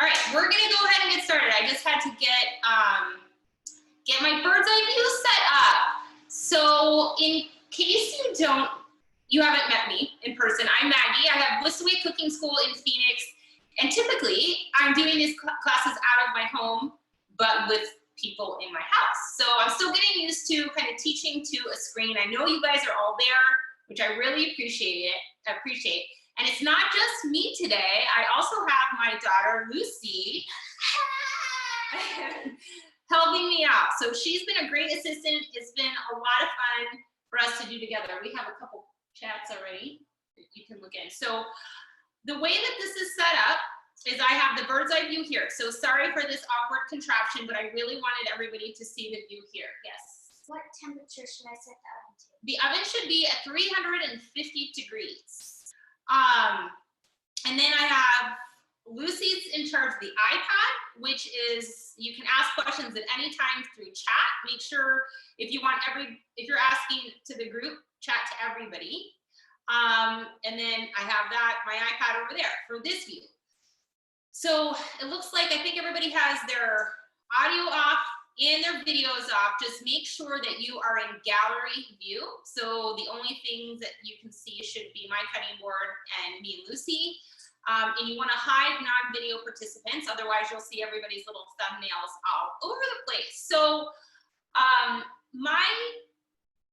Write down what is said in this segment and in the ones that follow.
All right, we're gonna go ahead and get started. I just had to get my bird's eye view set up. So in case you haven't met me in person, I'm Maggie. I have Whistaway Cooking School in Phoenix, and typically I'm doing these classes out of my home, but with people in my house. So I'm still getting used to kind of teaching to a screen. I know you guys are all there, which I really appreciate. And it's not just me today. I also have my daughter, Lucy, helping me out. So she's been a great assistant. It's been a lot of fun for us to do together. We have a couple chats already that you can look in. So the way that this is set up is I have the bird's eye view here. So sorry for this awkward contraption, but I really wanted everybody to see the view here. Yes? What temperature should I set the oven to? The oven should be at 350 degrees. And then I have Lucy's in charge of the iPad, which is, you can ask questions at any time through chat. Make sure if you're asking to the group, chat to everybody. And then I have my iPad over there for this view. So it looks like, I think everybody has their audio off and their videos off. Just make sure that you are in gallery view. So the only things that you can see should be my cutting board and me and Lucy. And you want to hide non-video participants, otherwise you'll see everybody's little thumbnails all over the place. So my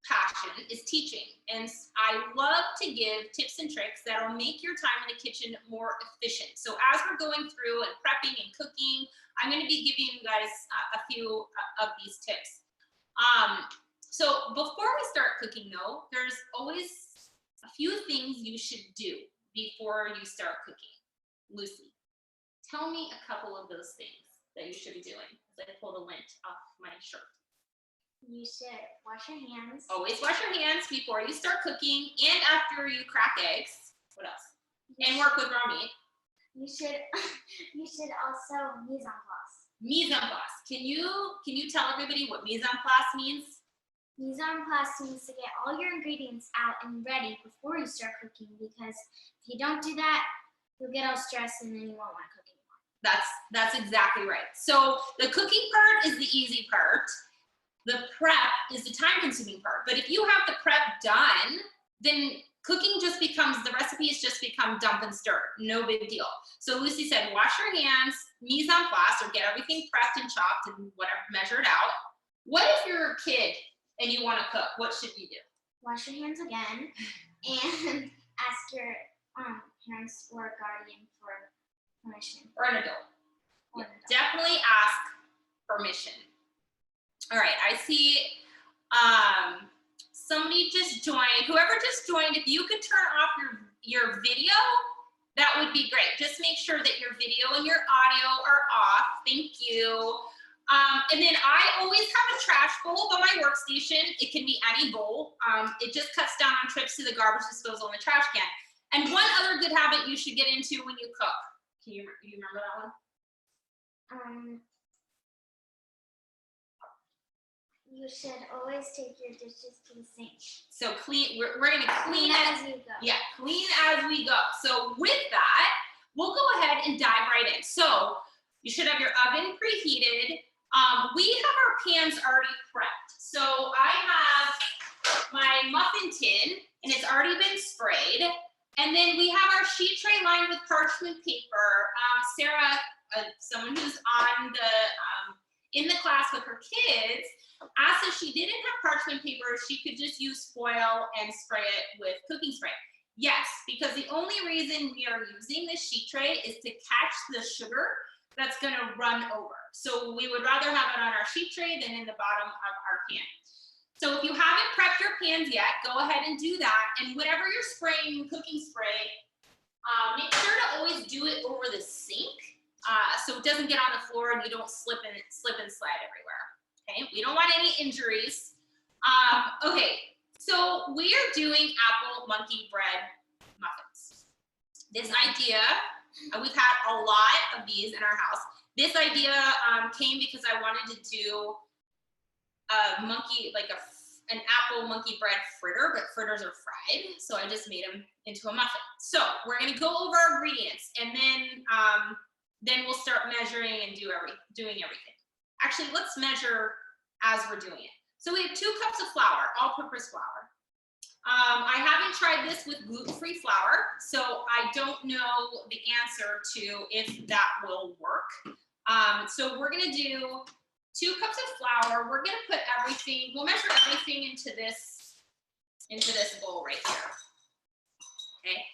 passion is teaching, and I love to give tips and tricks that'll make your time in the kitchen more efficient. So as we're going through and prepping and cooking, I'm going to be giving you guys a few of these tips. So before we start cooking though, there's always a few things you should do before you start cooking. Lucy, tell me a couple of those things that you should be doing. As I pull the lint off my shirt. You should wash your hands. Always wash your hands before you start cooking and after you crack eggs. What else? And work with raw meat. You should also mise en place. Mise en place. Can you tell everybody what mise en place means? Mise en place means to get all your ingredients out and ready before you start cooking, because if you don't do that, you'll get all stressed and then you won't want to cook anymore. That's exactly right. So the cooking part is the easy part. The prep is the time-consuming part. But if you have the prep done, then cooking just becomes, the recipes just become dump and stir. No big deal. So Lucy said, wash your hands, mise en place, or get everything prepped and chopped and whatever, measured out. What if you're a kid and you want to cook? What should you do? Wash your hands again and ask your parents or guardian for permission. Or an adult. Definitely ask permission. All right, I see somebody just joined. Whoever just joined, if you could turn off your video, that would be great. Just make sure that your video and your audio are off. Thank you. And then I always have a trash bowl by my workstation. It can be any bowl. It just cuts down on trips to the garbage disposal and the trash can. And one other good habit you should get into when you cook. Do you remember that one? You should always take your dishes to the sink. So we're gonna clean as you go. Yeah, clean as we go. So with that, we'll go ahead and dive right in. So you should have your oven preheated. We have our pans already prepped. So I have my muffin tin, and it's already been sprayed. And then we have our sheet tray lined with parchment paper. Sarah, someone who's on in the class with her kids, asked if she didn't have parchment paper, she could just use foil and spray it with cooking spray. Yes, because the only reason we are using this sheet tray is to catch the sugar that's gonna run over. So we would rather have it on our sheet tray than in the bottom of our pan. So if you haven't prepped your pans yet, go ahead and do that. And whenever you're spraying cooking spray, make sure to always do it over the sink so it doesn't get on the floor and you don't slip and slide everywhere. Okay, we don't want any injuries. Okay, so we are doing apple monkey bread muffins. This idea, we've had a lot of these in our house. This idea came because I wanted to do a monkey, like an apple monkey bread fritter, but fritters are fried. So I just made them into a muffin. So we're gonna go over our ingredients, and then then we'll start measuring and doing everything. Actually, let's measure as we're doing it. So we have 2 cups of flour, all-purpose flour. I haven't tried this with gluten-free flour, so I don't know the answer to if that will work. So we're gonna do 2 cups of flour. We're gonna put everything, we'll measure everything into this bowl right here, okay?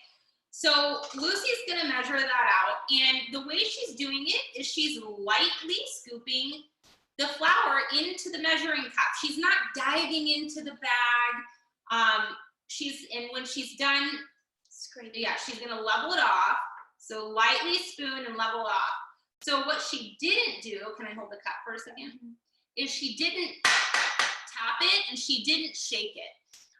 So Lucy's gonna measure that out, and the way she's doing it is she's lightly scooping the flour into the measuring cup. She's not diving into the bag. And when she's done, yeah, she's gonna level it off. So lightly spoon and level off. So what she didn't do, can I hold the cup for a second? Is she didn't tap it and she didn't shake it.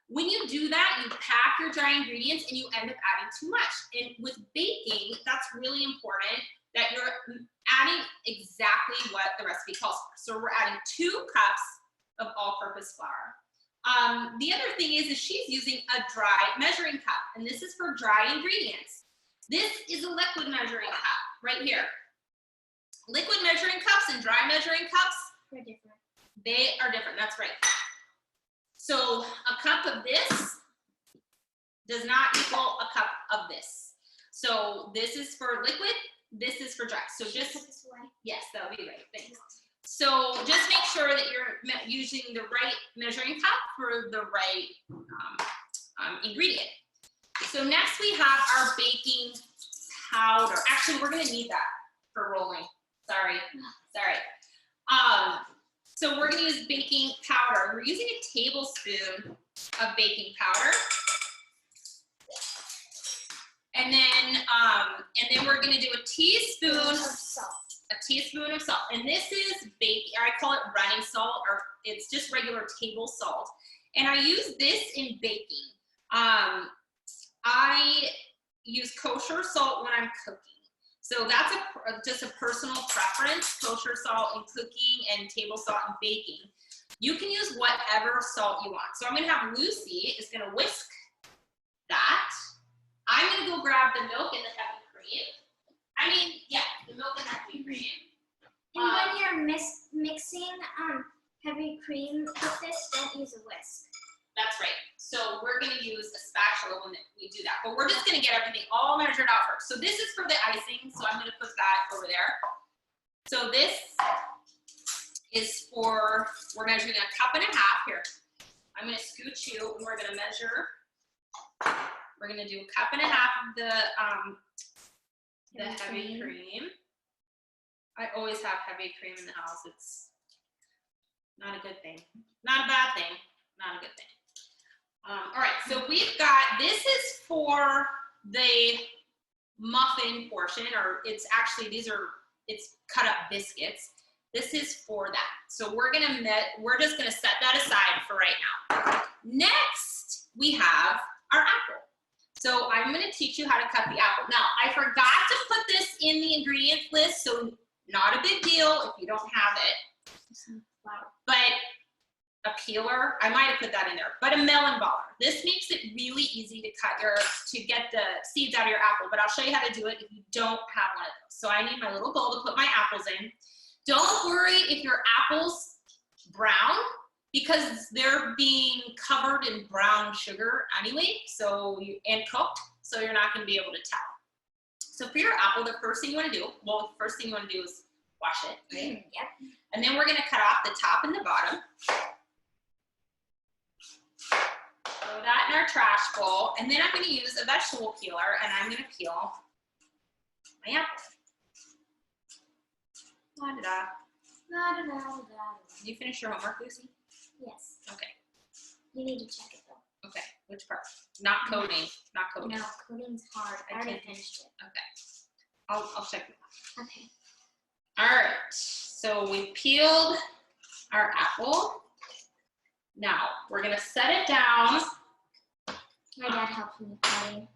When you do that, you pack your dry ingredients and you end up adding too much. And with baking, that's really important that you're adding exactly what the recipe calls for. So we're adding 2 cups of all-purpose flour. The other thing is she's using a dry measuring cup, and this is for dry ingredients. This is a liquid measuring cup right here. Liquid measuring cups and dry measuring cups, They're different. they are different, that's right. So a cup of this does not equal a cup of this. So this is for liquid, this is for dry. So just, put this away. yes, that would be right, thanks. So just make sure that you're using the right measuring cup for the right ingredient. So next we have our baking powder. Actually, we're gonna need that for rolling. Sorry. So we're gonna use baking powder. We're using a tablespoon of baking powder. And then we're gonna do a teaspoon of salt. A teaspoon of salt. And this is baking, or I call it running salt, or it's just regular table salt. And I use this in baking. I use kosher salt when I'm cooking. So that's just a personal preference, kosher salt in cooking and table salt in baking. You can use whatever salt you want. So I'm gonna have Lucy is gonna whisk that. I'm gonna go grab the milk and the heavy cream. The milk and heavy cream. And when you're mixing heavy cream with this, don't use a whisk. That's right. So we're going to use a spatula when we do that. But we're just going to get everything all measured out first. So this is for the icing. So I'm going to put that over there. So this is for, we're measuring 1.5 cups here. I'm going to scoot you and we're going to measure. We're going to do 1.5 cups of the heavy cream. I always have heavy cream in the house. It's not a good thing. Not a bad thing. Not a good thing. All right, so we've got, this is for the muffin portion, or it's actually, it's cut up biscuits. This is for that. So we're just gonna set that aside for right now. Next, we have our apple. So I'm gonna teach you how to cut the apple. Now, I forgot to put this in the ingredients list, so not a big deal if you don't have it. But a peeler, I might have put that in there, but a melon baller. This makes it really easy to get the seeds out of your apple, but I'll show you how to do it if you don't have one of those. So I need my little bowl to put my apples in. Don't worry if your apple's brown, because they're being covered in brown sugar anyway, and cooked, so you're not gonna be able to tell. So for your apple, the first thing you wanna do, is wash it, right? Yep. And then we're gonna cut off the top and the bottom. Throw that in our trash bowl, and then I'm gonna use a vegetable peeler, and I'm gonna peel my apple. La-da-da. La-da-da-da-da. Did you finish your homework, Lucy? Yes. Okay. You need to check it though. Okay, which part? Not coding, not coding. No, coding's hard. I already finished it. Okay, I'll check it out. Okay. All right, so we peeled our apple. Now, we're gonna set it down. My dad helped me cutting.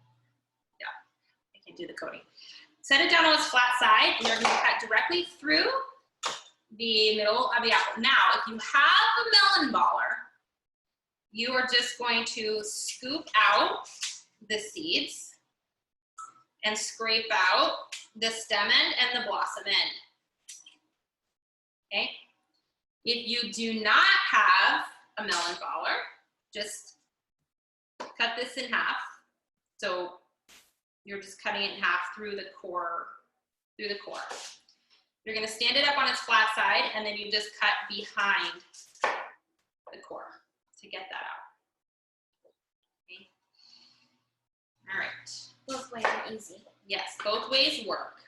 Yeah, I can do the coding. Set it down on its flat side, and you're gonna cut directly through the middle of the apple. Now, if you have a melon baller, you are just going to scoop out the seeds and scrape out the stem end and the blossom end. Okay? If you do not have a melon flower, just cut this in half. So you're just cutting it in half through the core, You're gonna stand it up on its flat side, and then you just cut behind the core to get that out. Okay. All right. Both ways are easy. Yes, both ways work.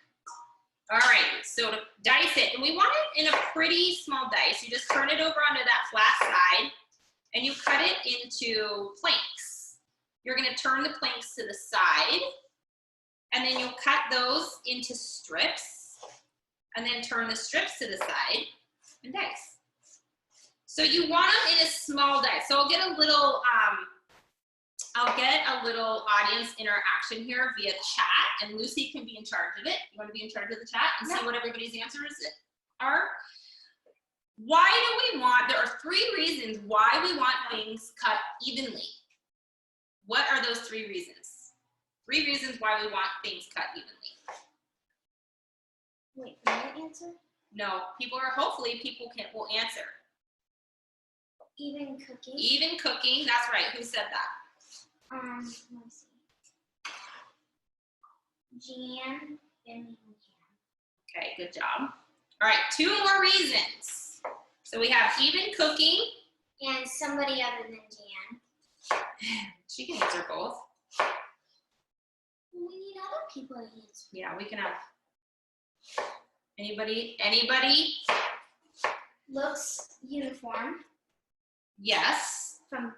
All right, so to dice it, and we want it in a pretty small dice. You just turn it over onto that flat side, and you cut it into planks. You're gonna turn the planks to the side, and then you'll cut those into strips, and then turn the strips to the side and dice. So you want them in a small dice. So I'll get a little audience interaction here via chat, and Lucy can be in charge of it. You want to be in charge of the chat and see what everybody's answers are? Why do we want, there are 3 reasons why we want things cut evenly. What are those 3 reasons? 3 reasons why we want things cut evenly. Wait, can I answer? No, hopefully people will answer. Even cooking. Even cooking, that's right. Who said that? Let me see. Jan, Benny, and Jan. Okay, good job. All right, 2 more reasons. So we have even cooking. And somebody other than Jan. She can answer both. We need other people to answer. Yeah, we can have. Anybody? Looks uniform. Yes. From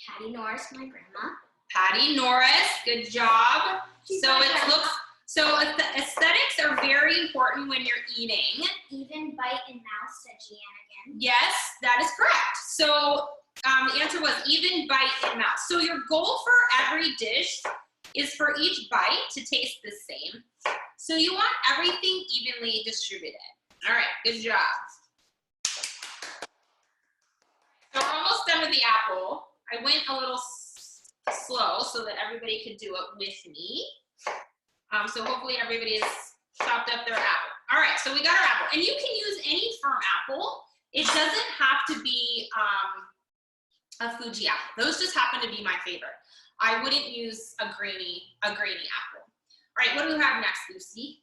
Patty Norris, my grandma. Patty Norris, good job. She's So aesthetics are very important when you're eating. Even bite and mouth, said Jan again. Yes, that is correct. So the answer was even bite in mouth. So your goal for every dish is for each bite to taste the same. So you want everything evenly distributed. All right, good job. So we're almost done with the apple. I went a little slow so that everybody could do it with me. So hopefully everybody has chopped up their apple. All right, so we got our apple. And you can use any firm apple. It doesn't have to be a Fuji apple. Those just happen to be my favorite. I wouldn't use a grainy apple. All right, what do we have next, Lucy?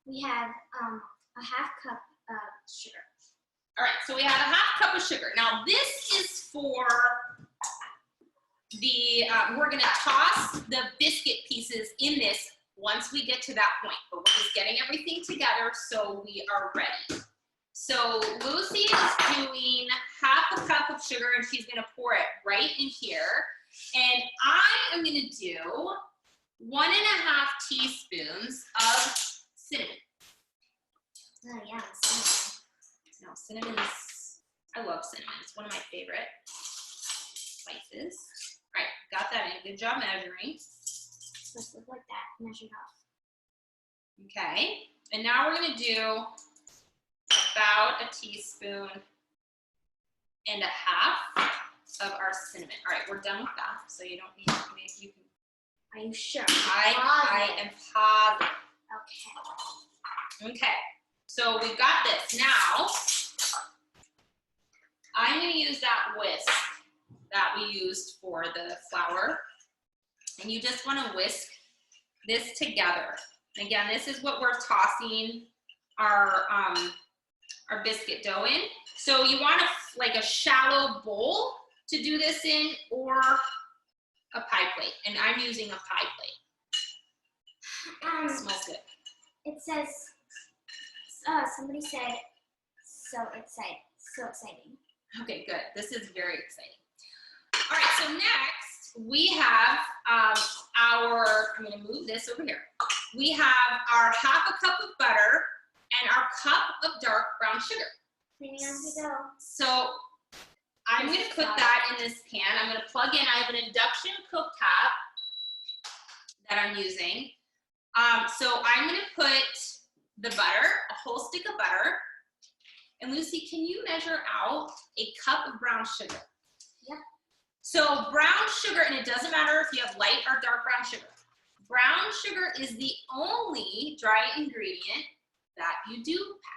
We have a half cup of sugar. All right, so we have a half cup of sugar. Now this is for the, we're gonna toss the biscuit pieces in this once we get to that point, but we're just getting everything together so we are ready. So Lucy is doing half a cup of sugar and she's gonna pour it right in here. And I am gonna do 1.5 teaspoons of cinnamon. Oh yeah, cinnamon. Now cinnamon is, I love cinnamon. It's one of my favorite spices. All right, got that in. Good job measuring. It's supposed to look like that, measured off. Okay, and now we're gonna do about 1.5 teaspoons of our cinnamon. All right, we're done with that, so you don't need to make, you can. Are you sure? I am positive. Okay. Okay, so we got this. Now, I'm gonna use that whisk that we used for the flour. And you just wanna whisk this together. Again, this is what we're tossing our biscuit dough in. So you want like a shallow bowl to do this in, or a pie plate. And I'm using a pie plate. It smells good. It says, somebody said, so exciting. Okay, good. This is very exciting. All right, so next we have I'm gonna move this over here. We have our 1/2 cup of butter and our cup of dark brown sugar. So I'm gonna put that in this pan. I'm gonna plug in, I have an induction cooktop that I'm using. So I'm gonna put the butter, a whole stick of butter. And Lucy, can you measure out 1 cup of brown sugar? Yep. So brown sugar, and it doesn't matter if you have light or dark brown sugar. brown sugar is the only dry ingredient that you do pack.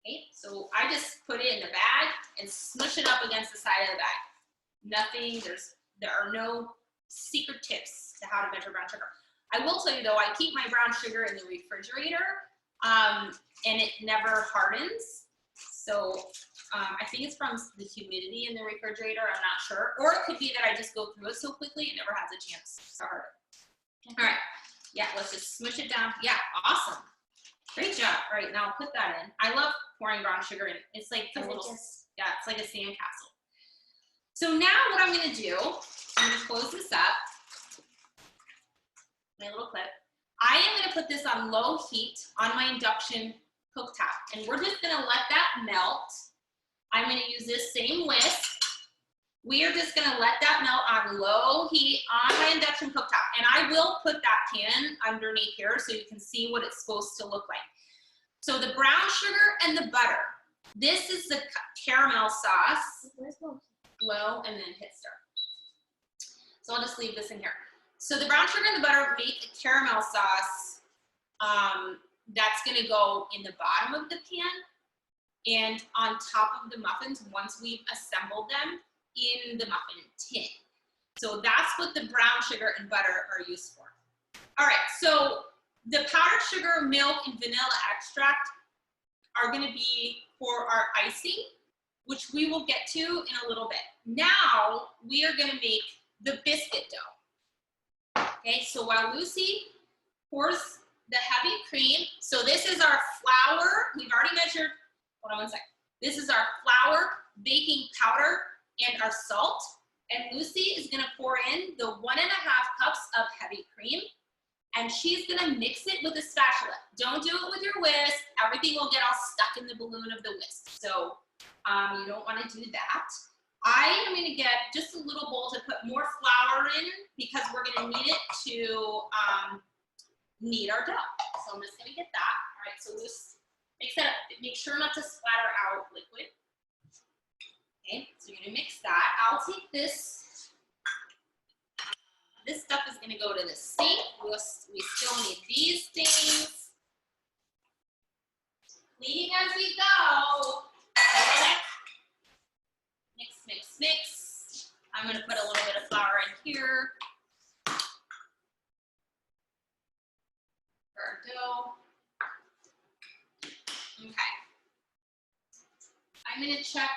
Okay, so I just put it in a bag and smush it up against the side of the bag. Nothing, there are no secret tips to how to measure brown sugar. I will tell you though, I keep my brown sugar in the refrigerator and it never hardens. So I think it's from the humidity in the refrigerator, I'm not sure. Or it could be that I just go through it so quickly, it never has a chance to harden. All right, yeah, let's just smush it down. Yeah, awesome. Great job. All right, now I'll put that in. I love pouring brown sugar in. It's like a little, yeah, it's like a sandcastle. So now what I'm gonna do, I'm gonna close this up, my little clip. I am gonna put this on low heat on my induction cooktop, and we're just gonna let that melt. I'm gonna use this same whisk. We are just gonna let that melt on low heat on my induction cooktop. And I will put that pan underneath here so you can see what it's supposed to look like. So the brown sugar and the butter. This is the caramel sauce. Low and then hit stir. So I'll just leave this in here. So the brown sugar and the butter make a caramel sauce that's gonna go in the bottom of the pan and on top of the muffins once we've assembled them in the muffin tin. So that's what the brown sugar and butter are used for. All right, so the powdered sugar, milk, and vanilla extract are gonna be for our icing, which we will get to in a little bit. Now, we are gonna make the biscuit dough. Okay, so while Lucy pours the heavy cream, so this is our flour, we've already measured, hold on one second. This is our flour, baking powder, and our salt. And Lucy is gonna pour in the 1.5 cups of heavy cream, and she's gonna mix it with a spatula. Don't do it with your whisk. Everything will get all stuck in the balloon of the whisk. So you don't wanna do that. I am gonna get just a little bowl to put more flour in because we're gonna need it to knead our dough. So I'm just gonna get that. All right, so just make sure not to splatter out liquid. Okay, so you're gonna mix that. I'll take this. This stuff is gonna go to the sink. We still need these things. Cleaning as we go. Mix, mix, mix. I'm gonna put a little bit of flour in here. For our dough. Okay. I'm gonna check.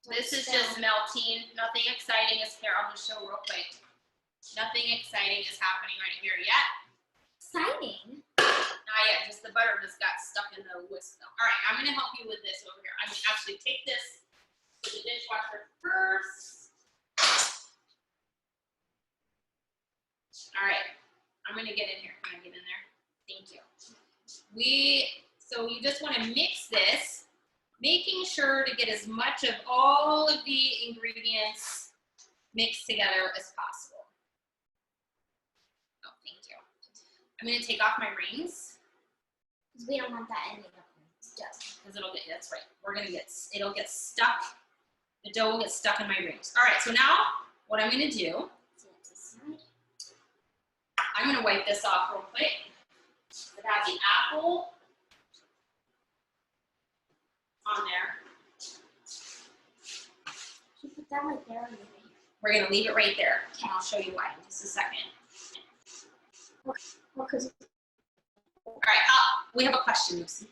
This is just melting. Nothing exciting is here. I'll just show real quick. Nothing exciting is happening right here yet. Exciting? Not yet. Just the butter just got stuck in the whisk though. All right, I'm gonna help you with this over here. I'm gonna actually take this to the dishwasher first. All right, I'm gonna get in here. Can I get in there? Thank you. So you just want to mix this, making sure to get as much of all of the ingredients mixed together as possible. Oh, thank you. I'm going to take off my rings. Because we don't want that ending up in the dough. Because that's right. It'll get stuck. The dough will get stuck in my rings. All right, so now what I'm going to do, I'm going to wipe this off real quick. It has the apple on there. Should we put that right there or leave it here? We're gonna leave it right there, and I'll show you why in just a second. Well, because. All right, we have a question, Lucy.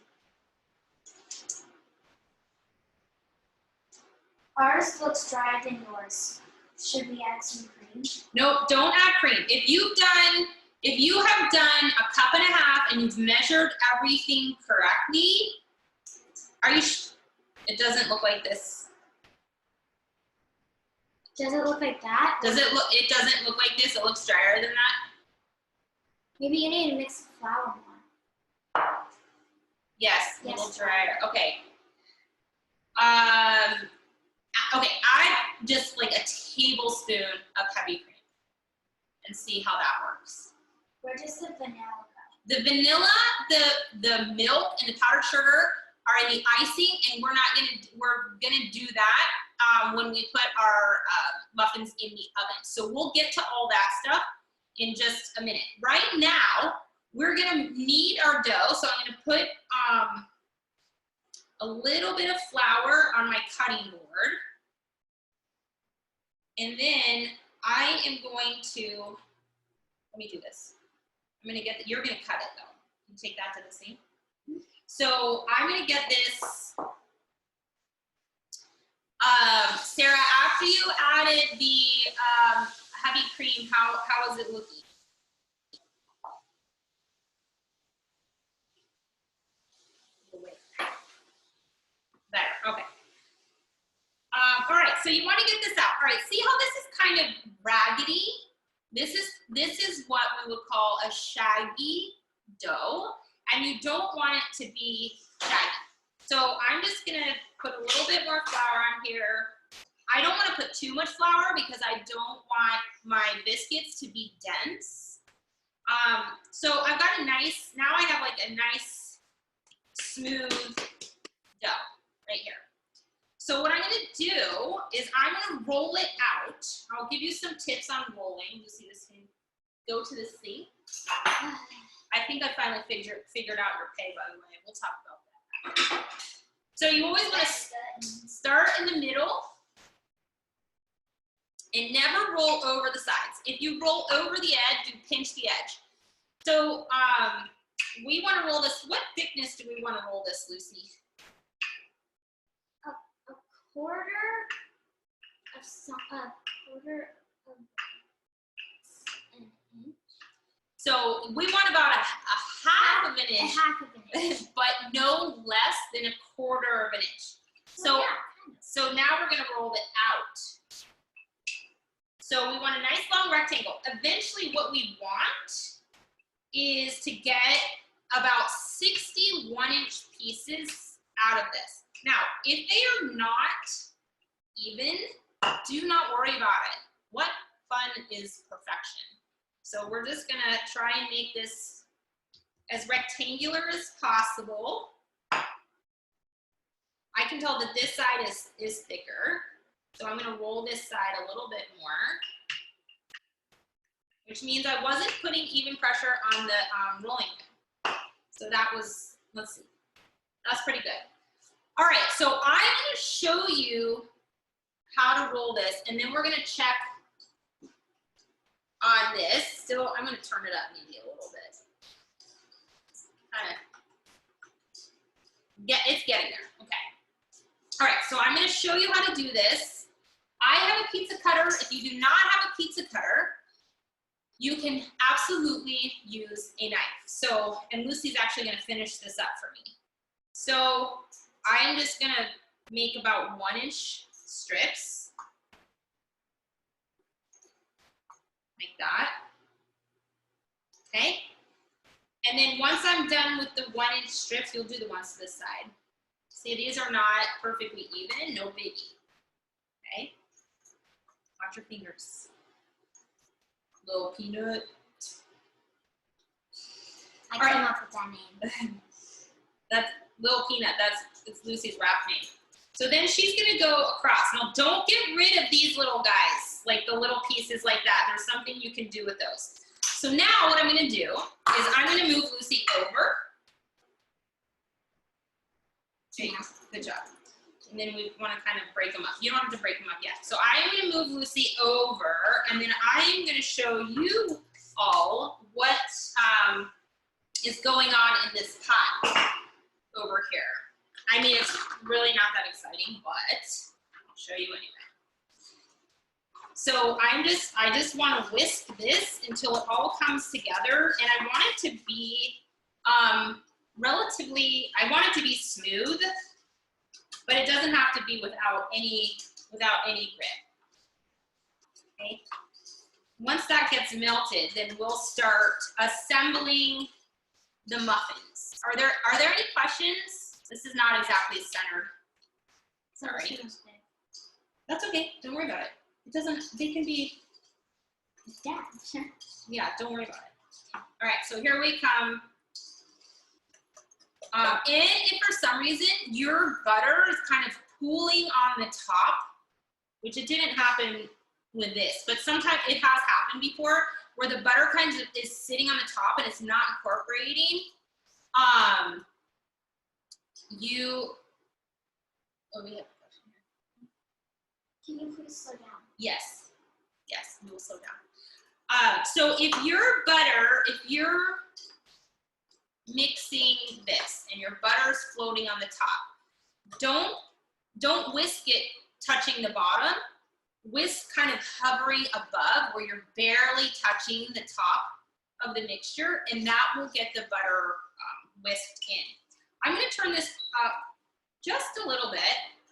Ours looks drier than yours. Should we add some cream? Nope, don't add cream. If you have done a cup and a half and you've measured everything correctly, it doesn't look like this. Does it look like that? It doesn't look like this. It looks drier than that. Maybe you need to mix the flour more. Yes, a Yes. little drier. Okay. Okay, add just like a tablespoon of heavy cream and see how that works. Where does the vanilla go? The vanilla, the milk, and the powdered sugar are in the icing, and we're gonna do that when we put our muffins in the oven. So we'll get to all that stuff in just a minute. Right now, we're gonna knead our dough. So I'm gonna put a little bit of flour on my cutting board. And then I am going to, let me do this. I'm gonna get, you're gonna cut it though. You take that to the sink. So I'm gonna get this, Sarah, after you added the heavy cream, how is it looking? Better, okay. All right, so you wanna get this out. All right, see how this is kind of raggedy? This is what we would call a shaggy dough, and you don't want it to be shaggy. So I'm just gonna put a little bit more flour on here. I don't wanna put too much flour because I don't want my biscuits to be dense. So I've got a nice, now I have like a nice smooth dough right here. So what I'm gonna do is I'm gonna roll it out. I'll give you some tips on rolling. You see this thing? Go to the sink. I think I finally figured out your pay, by the way. We'll talk about that. So you always wanna start in the middle and never roll over the sides. If you roll over the edge, you pinch the edge. So we wanna roll this, what thickness do we wanna roll this, Lucy? Quarter of an inch. So we want about a half of an inch. A half of an inch. But no less than a quarter of an inch. So, yeah, so now we're gonna roll it out. So we want a nice long rectangle. Eventually what we want is to get about 60 1-inch pieces out of this. Now, if they are not even, do not worry about it. What fun is perfection? So we're just gonna try and make this as rectangular as possible. I can tell that this side is thicker. So I'm gonna roll this side a little bit more, which means I wasn't putting even pressure on the rolling pin. So that was, let's see, that's pretty good. All right, so I'm gonna show you how to roll this, and then we're gonna check on this. Still, I'm gonna turn it up maybe a little bit. It's getting there, okay. All right, so I'm gonna show you how to do this. I have a pizza cutter. If you do not have a pizza cutter, you can absolutely use a knife. So, and Lucy's actually gonna finish this up for me. So, I'm just gonna make about 1-inch strips, like that, okay? And then once I'm done with the 1-inch strips, you'll do the ones to this side. See, these are not perfectly even, no biggie, okay? Watch your fingers. Little peanut. I came up with that name. That's Little Peanut, it's Lucy's rap name. So then she's gonna go across. Now don't get rid of these little guys, like the little pieces like that. There's something you can do with those. So now what I'm gonna do is I'm gonna move Lucy over. Okay, good job. And then we wanna kind of break them up. You don't have to break them up yet. So I'm gonna move Lucy over, and then I'm gonna show you all what is going on in this pot over here. I mean, it's really not that exciting, but I'll show you anyway. So I just want to whisk this until it all comes together, and I want it to be relatively, I want it to be smooth, but it doesn't have to be without any grip. Okay. Once that gets melted, then we'll start assembling the muffins. Are there any questions? This is not exactly centered. Sorry. That's okay. Don't worry about it. It doesn't. They can be. Yeah. Yeah. Don't worry about it. All right. So here we come. And if for some reason your butter is kind of pooling on the top, which it didn't happen with this, but sometimes it has happened before where the butter kind of is sitting on the top and it's not incorporating. Oh, we have a question here. Can you please slow down? Yes, yes, we will slow down. So if you're mixing this and your butter's floating on the top, don't whisk it touching the bottom. Whisk kind of hovering above where you're barely touching the top of the mixture, and that will get the butter whisked in. I'm going to turn this up just a little bit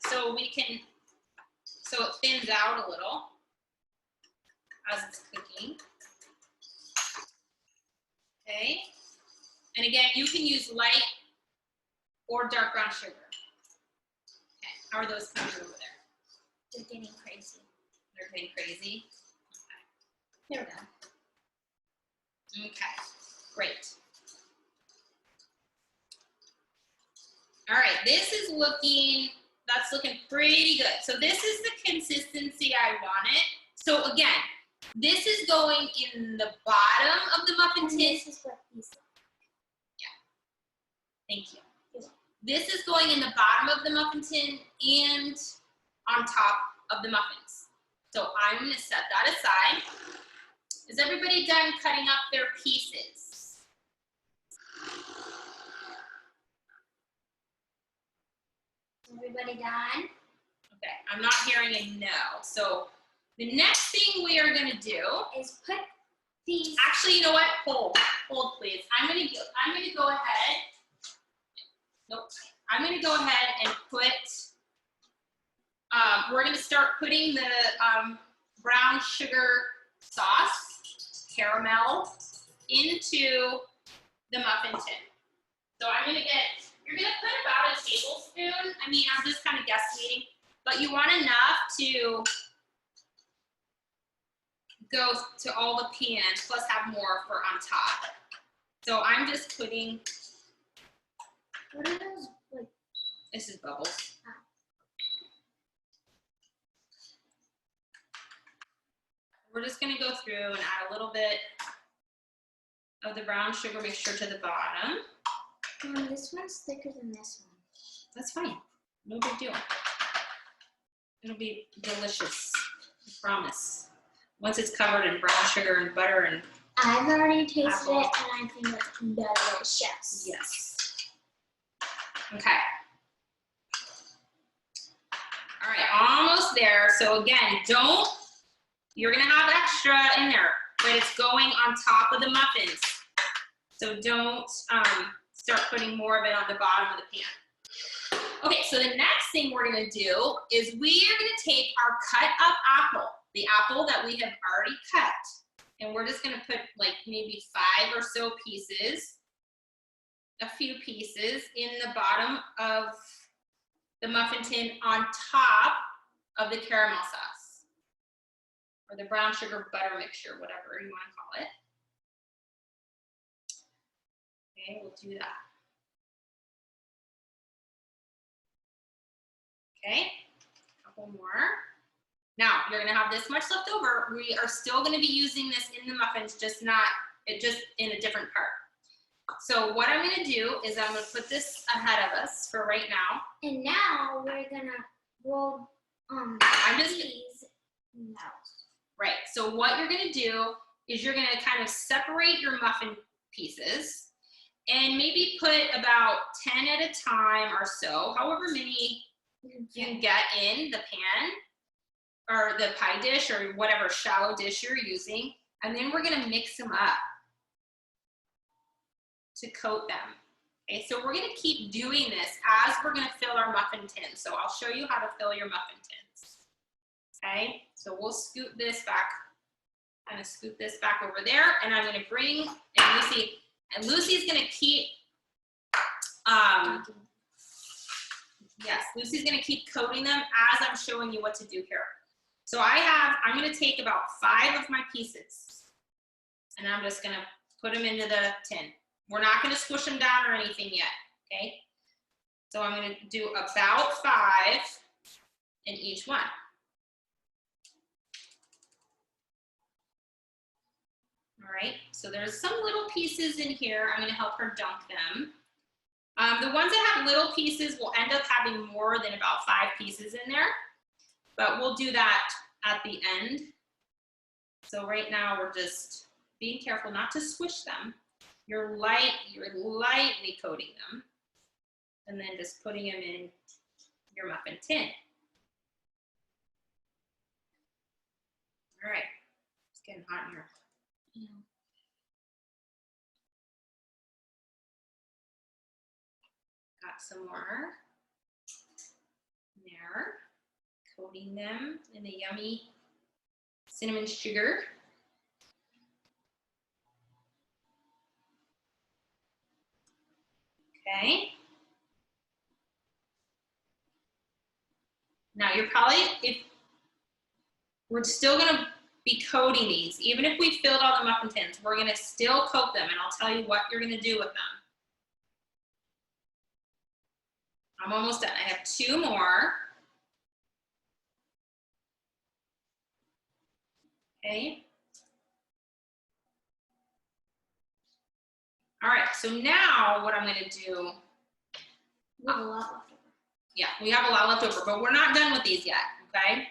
so it thins out a little as it's cooking. Okay, and again, you can use light or dark brown sugar. Okay, how are those coming over there? They're getting crazy. They're getting crazy. Okay. There we go. Okay, great. All right, that's looking pretty good. So this is the consistency I want it. So again, this is going in the bottom of the muffin tin. This is what these look. Yeah, thank you. This is going in the bottom of the muffin tin and on top of the muffins. So I'm gonna set that aside. Is everybody done cutting up their pieces? Everybody done? Okay, I'm not hearing a no. So the next thing we are gonna do Is put these. actually, you know what? Hold please. I'm gonna go ahead. Nope. I'm gonna go ahead and put. We're gonna start putting the brown sugar sauce, caramel, into the muffin tin. So you're gonna put about a tablespoon. I mean, I'm just kind of guesstimating, but you want enough to go to all the pans, plus have more for on top. So I'm just putting, What are those? Like, this is bubbles. We're just gonna go through and add a little bit of the brown sugar mixture to the bottom. this one's thicker than this one. That's fine, no big deal. It'll be delicious, I promise. Once it's covered in brown sugar and butter and I've already tasted apple. it and I think it's delicious. Yes. Okay. All right, almost there. So again, you're gonna have extra in there, but it's going on top of the muffins. So don't start putting more of it on the bottom of the pan. Okay, so the next thing we're gonna do is we are gonna take our cut up apple, the apple that we have already cut, and we're just gonna put like maybe 5 or so pieces, a few pieces in the bottom of the muffin tin on top of the caramel sauce or the brown sugar butter mixture, whatever you want to call it. Okay, we'll do that. Okay, a couple more. Now you're gonna have this much left over. We are still gonna be using this in the muffins, just in a different part. So what I'm gonna do is I'm gonna put this ahead of us for right now. And now we're gonna roll these out. Right, so what you're gonna do is you're gonna kind of separate your muffin pieces and maybe put about 10 at a time or so, however many you can get in the pan or the pie dish or whatever shallow dish you're using. And then we're gonna mix them up to coat them. Okay, so we're gonna keep doing this as we're gonna fill our muffin tins. So I'll show you how to fill your muffin tins. Okay, so we'll scoot this back, kind of scoot this back over there, and I'm gonna bring, and Lucy's gonna keep, yes, Lucy's gonna keep coating them as I'm showing you what to do here. So I'm gonna take about 5 of my pieces, and I'm just gonna put them into the tin. We're not gonna squish them down or anything yet, okay? So I'm gonna do about 5 in each one. All right, so there's some little pieces in here. I'm gonna help her dunk them. The ones that have little pieces will end up having more than about 5 pieces in there, but we'll do that at the end. So right now we're just being careful not to squish them. You're lightly coating them and then just putting them in your muffin tin. All right, it's getting hot in here. Yeah. Got some more there, coating them in the yummy cinnamon sugar. Okay. Now you're probably, if we're still gonna be coating these, even if we filled all the muffin tins, we're gonna still coat them, and I'll tell you what you're gonna do with them. I'm almost done. I have 2 more. Okay. All right, so now what I'm gonna do, We have a lot left over. yeah, we have a lot left over, but we're not done with these yet, okay?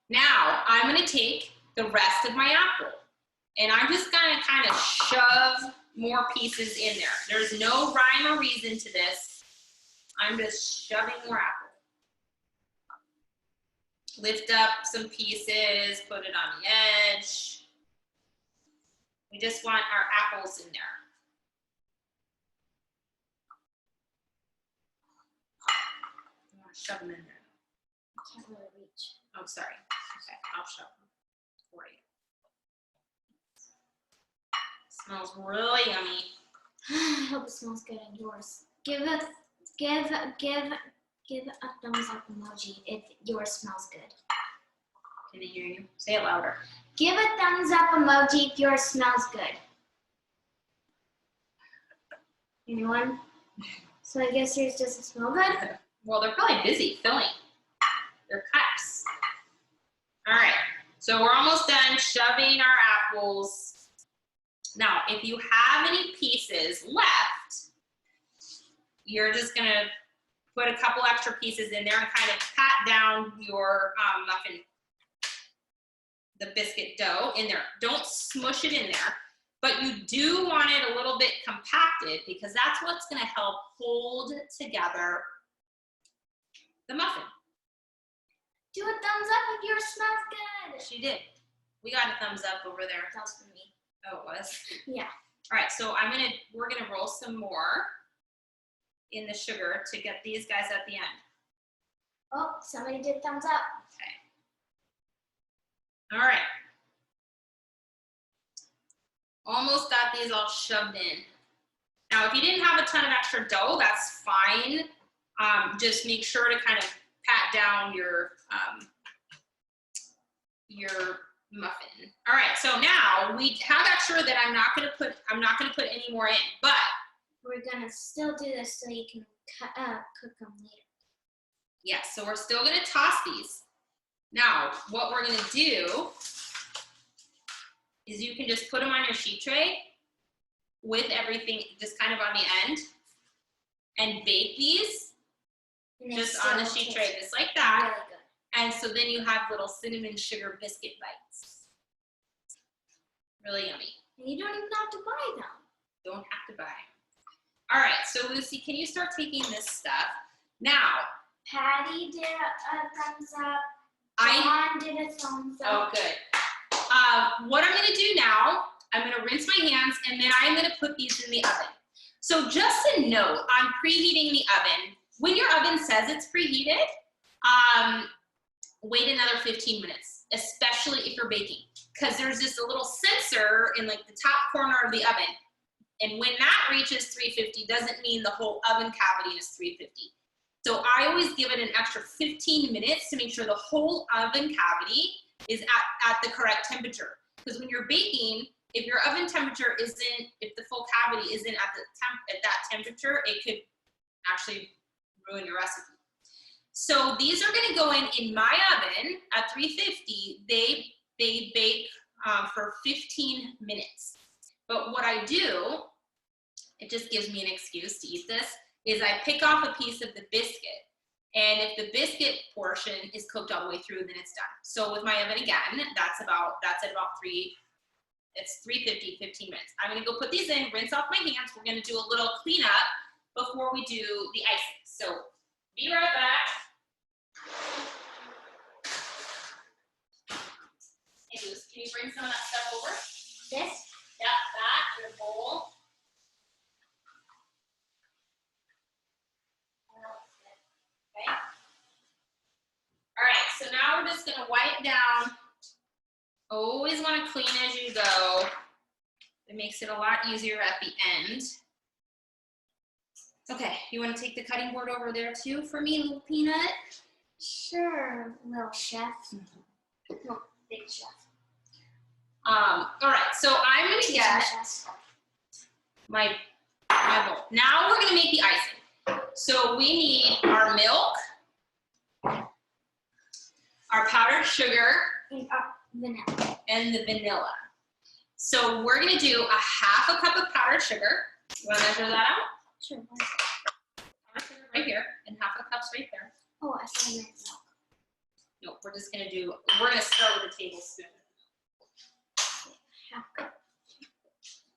Now I'm gonna take the rest of my apple, and I'm just gonna kind of shove more pieces in there. There's no rhyme or reason to this. I'm just shoving more apple. Lift up some pieces, put it on the edge. We just want our apples in there. I want to shove them in there. I can't really reach. Oh, sorry. Okay, I'll shove them for you. Smells really yummy. I hope it smells good in yours. Give a thumbs up emoji if yours smells good. Can I hear you? Say it louder. Give a thumbs up emoji if yours smells good. Anyone? So I guess yours doesn't smell good? Well, they're probably busy filling their cups. All right, so we're almost done shoving our apples. Now, if you have any pieces left, you're just gonna put a couple extra pieces in there and kind of pat down your muffin, the biscuit dough in there. Don't smush it in there, but you do want it a little bit compacted because that's what's gonna help hold together the muffin. Do a thumbs up if yours smells good. She did. We got a thumbs up over there. That was for me. Oh, it was? Yeah. All right, so we're gonna roll some more in the sugar to get these guys at the end. Oh, somebody did thumbs up. Okay. All right. Almost got these all shoved in. Now, if you didn't have a ton of extra dough, that's fine. Just make sure to kind of pat down your muffin. All right, so now we have extra that I'm not gonna put any more in, but We're gonna still do this so you can cook them later. yes, so we're still gonna toss these. Now, what we're gonna do is you can just put them on your sheet tray with everything just kind of on the end and bake these And just still on the sheet taste tray, just like that. Really good. And so then you have little cinnamon sugar biscuit bites. Really yummy. And you don't even have to buy them. Don't have to buy. All right, so Lucy, can you start taking this stuff? Now, Patty did a thumbs up. I, John did a thumbs oh up. good. What I'm gonna do now, I'm gonna rinse my hands and then I'm gonna put these in the oven. So just a note on preheating the oven, when your oven says it's preheated, wait another 15 minutes, especially if you're baking, because there's just a little sensor in like the top corner of the oven. And when that reaches 350, doesn't mean the whole oven cavity is 350. So I always give it an extra 15 minutes to make sure the whole oven cavity is at the correct temperature. Because when you're baking, if your oven temperature isn't, if the full cavity isn't at that temperature, it could actually ruin your recipe. So these are gonna go in my oven at 350. They they bake for 15 minutes. But what I do, it just gives me an excuse to eat this, is I pick off a piece of the biscuit. And if the biscuit portion is cooked all the way through, then it's done. So with my oven again, that's at about 350, 15 minutes. I'm gonna go put these in, rinse off my hands. We're gonna do a little cleanup before we do the icing. So be right back. Hey, Luce, can you bring some of that stuff over? This? Yeah, that in a bowl. Okay. All right, so now we're just gonna wipe down. Always want to clean as you go. It makes it a lot easier at the end. Okay, you want to take the cutting board over there too for me, little peanut? Sure, little chef. No, big chef. All right, so I'm gonna get my bowl. Now we're gonna make the icing. So we need our milk, our powdered sugar, And vanilla. and the vanilla. So we're gonna do a half a cup of powdered sugar. You wanna measure that out? Sure. Powdered sugar right here, and half a cup's right there. Oh, I thought I meant milk. No, we're gonna start with a tablespoon. Half cup.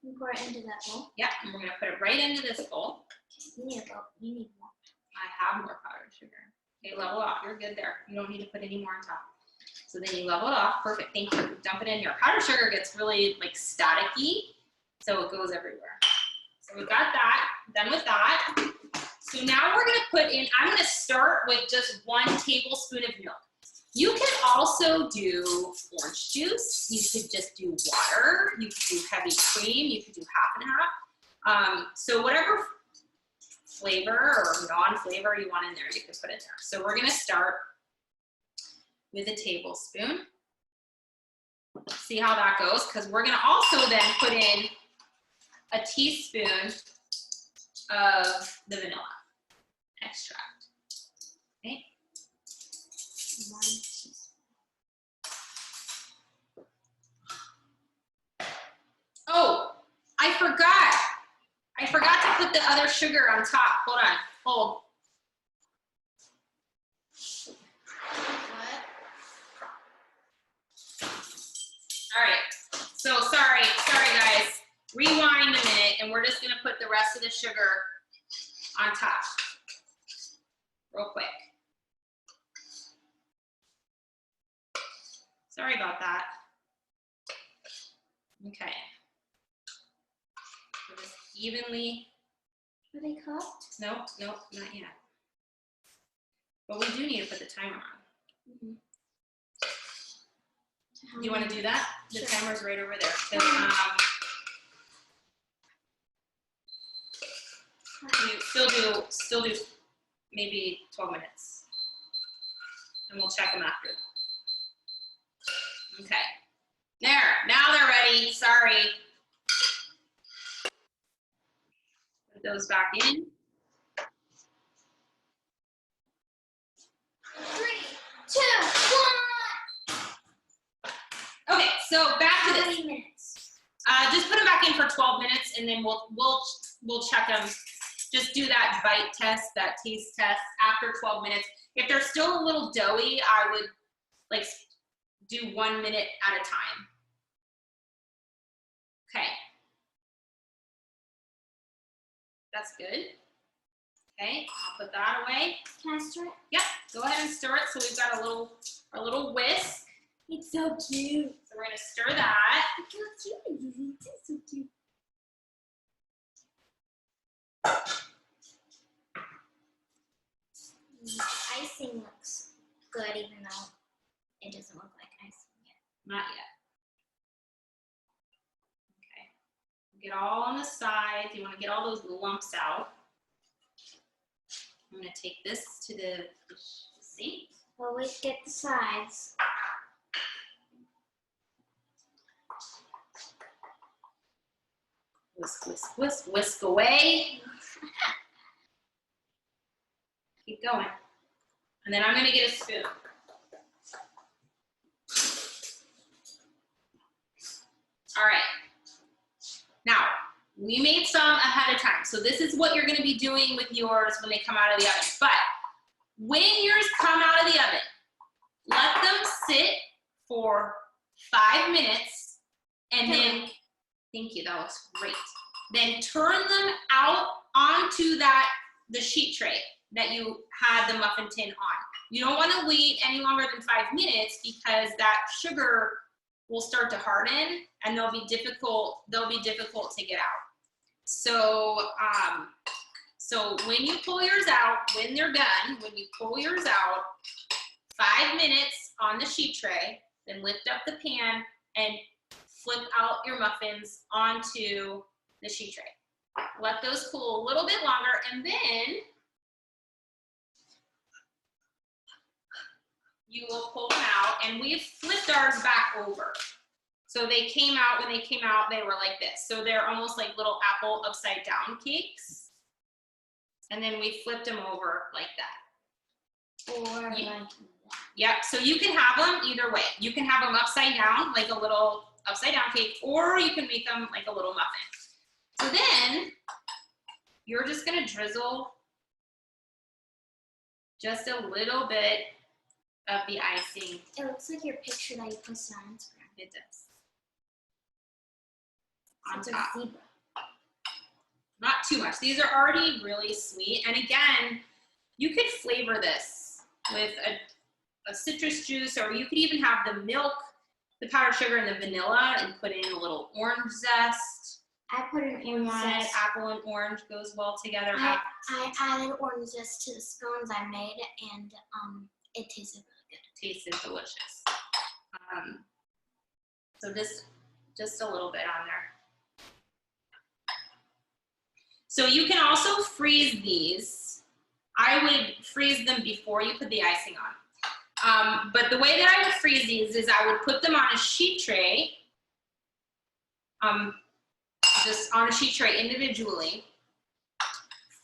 You pour it into that bowl. Yeah, and we're gonna put it right into this bowl. Okay, you need a bowl. You need more. I have more powdered sugar. Okay, level off, you're good there. You don't need to put any more on top. So then you level it off, perfect, thank you. Dump it in here. Powdered sugar gets really like staticky, so it goes everywhere. So we've got that, done with that. So now we're gonna put in, I'm gonna start with just 1 tablespoon of milk. You can also do orange juice, you could just do water, you could do heavy cream, you could do half and half. So whatever flavor or non-flavor you want in there, you can put in there. So we're gonna start with a tablespoon. See how that goes, because we're gonna also then put in a teaspoon of the vanilla extract. Okay. 1 teaspoon. Oh, I forgot to put the other sugar on top. Hold on, hold. What? All right, so sorry guys. Rewind a minute and we're just gonna put the rest of the sugar on top real quick. Sorry about that. Okay. So just evenly, Are they cooked? nope, not yet. But we do need to put the timer on. Mm-hmm. Do you want to do that? The Sure. timer's right over there. So, you still do maybe 12 minutes. And we'll check them after. Okay. There, now they're ready. Sorry. Put those back in. 3, 2, 1. Okay, so back to How this. many minutes? Just put them back in for 12 minutes and then we'll check them. Just do that bite test, that taste test after 12 minutes. If they're still a little doughy, I would like do 1 minute at a time. Okay. That's good. Okay, I'll put that away. Can I stir it? Yep, go ahead and stir it. So we've got a little whisk. It's so cute. So we're gonna stir that. Look how cute it is. It's so cute. The icing looks good, even though it doesn't look like icing yet. Not yet. Okay. Get all on the sides. You want to get all those lumps out. I'm going to take this to the sink. Always get the sides. Whisk, whisk, whisk, whisk away. Keep going. And then I'm going to get a spoon. All right. Now, we made some ahead of time. So this is what you're gonna be doing with yours when they come out of the oven. But when yours come out of the oven, let them sit for 5 minutes and then, thank you, that looks great. Then turn them out onto the sheet tray that you had the muffin tin on. You don't wanna wait any longer than 5 minutes because that sugar will start to harden and they'll be difficult to get out. So, so when you pull yours out, when they're done, when you pull yours out, 5 minutes on the sheet tray, then lift up the pan and flip out your muffins onto the sheet tray. Let those cool a little bit longer, and then you will pull them out, and we've flipped ours back over. So they came out, when they came out, they were like this. So they're almost like little apple upside down cakes. And then we flipped them over like that. Or like that. Yep, so you can have them either way. You can have them upside down, like a little upside down cake, or you can make them like a little muffin. So then you're just gonna drizzle just a little bit of the icing. It looks like your picture that you posted on Instagram. It does. It's On a top. zebra. Not too much. These are already really sweet. And again, you could flavor this with a citrus juice, or you could even have the milk, the powdered sugar, and the vanilla, and put in a little orange zest. I put an If you orange want it, zest. apple and orange goes well together. I added orange zest to the scones I made, and it tasted really good. Tasted delicious. So just a little bit on there. So you can also freeze these. I would freeze them before you put the icing on. But the way that I would freeze these is I would put them on a sheet tray, just on a sheet tray individually,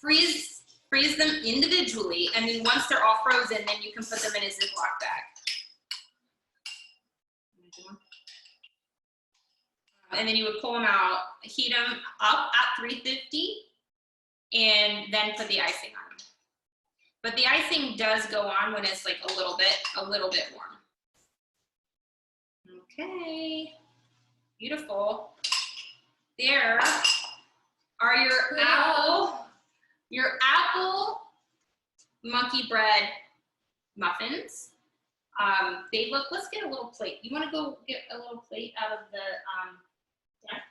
freeze them individually, and then once they're all frozen, then you can put them in a Ziploc bag. And then you would pull them out, heat them up at 350, and then put the icing on. But the icing does go on when it's like a little bit warm. Okay, beautiful. There are your apple monkey bread muffins. They look, let's get a little plate. You wanna go get a little plate out of the,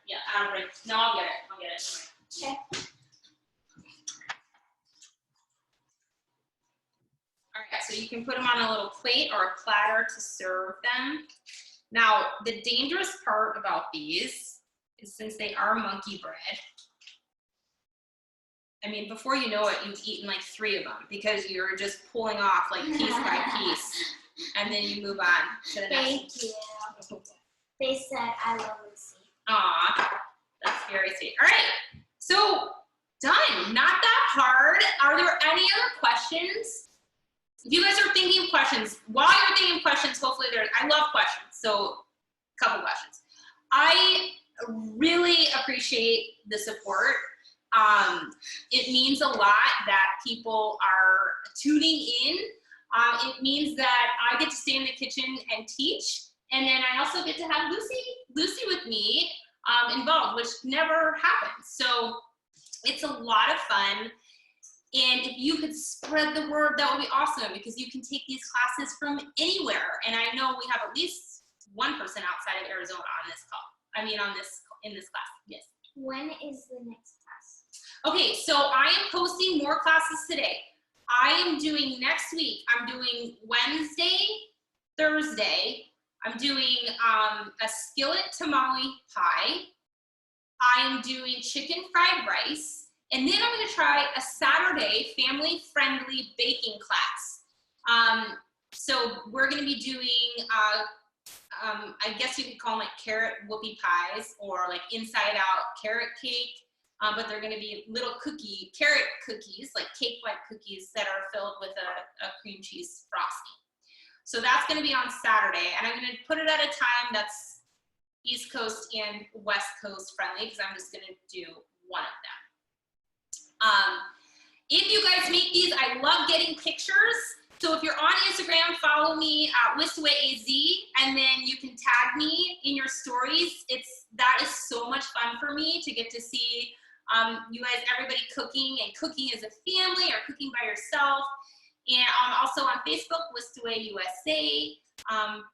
yeah, out of it. No, I'll get it. Okay. All right, so you can put them on a little plate or a platter to serve them. Now, the dangerous part about these is since they are monkey bread, I mean, before you know it, you've eaten like 3 of them because you're just pulling off like piece by piece, and then you move on to the next. Thank you. They said I love Lucy. Aw, that's very sweet. All right, so done. Not that hard. Are there any other questions? If you guys are thinking of questions, while you're thinking of questions, hopefully I love questions, so a couple questions. I really appreciate the support. It means a lot that people are tuning in. It means that I get to stay in the kitchen and teach, and then I also get to have Lucy with me involved, which never happens. So it's a lot of fun. And if you could spread the word, that would be awesome, because you can take these classes from anywhere. And I know we have at least one person outside of Arizona on this call. I mean, in this class. Yes. When is the next class? Okay, so I am posting more classes today. I am doing next week. I'm doing Wednesday, Thursday. I'm doing a skillet tamale pie. I'm doing chicken fried rice. And then I'm gonna try a Saturday family-friendly baking class. So we're gonna be doing, I guess you could call them like carrot whoopie pies, or like inside out carrot cake, but they're gonna be little carrot cookies, like cake-like cookies that are filled with a cream cheese frosting. So that's gonna be on Saturday, and I'm gonna put it at a time that's East Coast and West Coast friendly, because I'm just gonna do one of them. If you guys make these, I love getting pictures. So if you're on Instagram, follow me at WhistAwayAZ, and then you can tag me in your stories. That is so much fun for me to get to see you guys, everybody cooking and cooking as a family or cooking by yourself. And also on Facebook, WhistAwayUSA.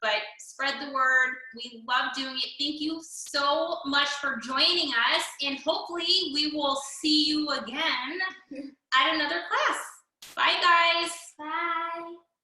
But spread the word. We love doing it. Thank you so much for joining us, and hopefully we will see you again at another class. Bye, guys. Bye.